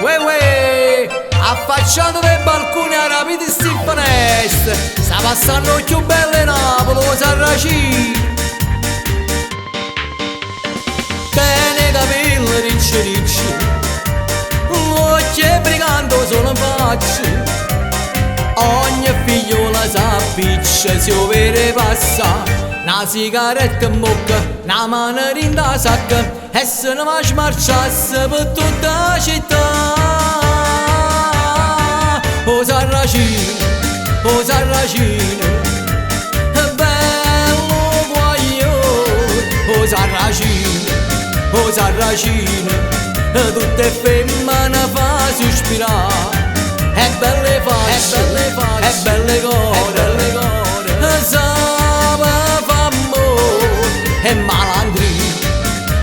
Uè, affacciato dai balconi a rapidi sti finestre, sta passando più belle Napoli, Sarracino. Tiene i capelli ricci ricci, occhi brigando solo in faccia. Ogni figliola s'appiccia, si vede passare una sigaretta in bocca, una mano in da sacca, e se ne va a smarciasse per tutta la città. Oh Sarracino, bello guaglione. Oh Sarracino, tutte femmine fa sospirare. E belle facce, e belle core, sape fa amore, e malandrino,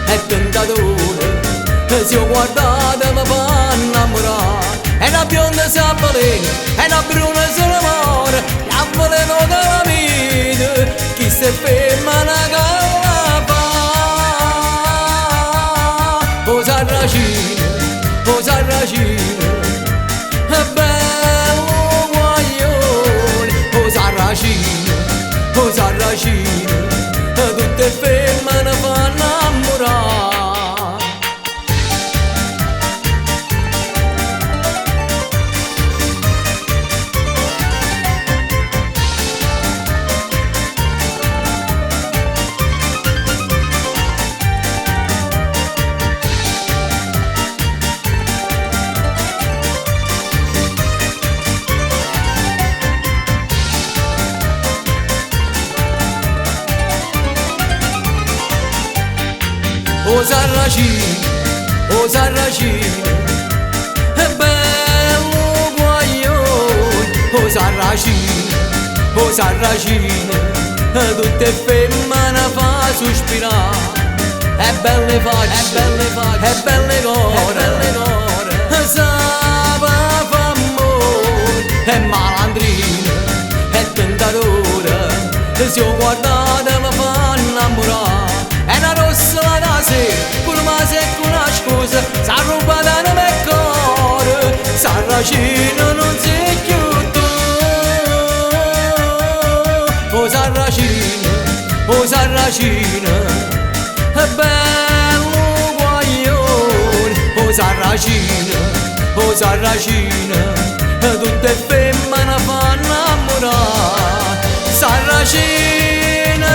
e tentatore, se ho guardato mi fa innamorare. E una bionda si avvelena, e una bruna se ne muore, e avveleno che la vede, chi se ferma una calla fa. Oh Sarracino, bello guaglione. Oh Sarracino, tutte femmine fanno innamorare. Oh Sarracino, bello guaglione. Oh Sarracino, tutte femmine fa sospirare. E belle facce, e belle core, sape fa amore, e malandrino, e tentatore, se ho guardato mi fa innamorare. E una rossa da sera, con una secca una scusa, s'ha rubata nel mio cuore. Sarracino non sei più tu. Oh Sarracino, bello guaglione. Oh Sarracino, tutte femmine fanno innamorare. Sarracino,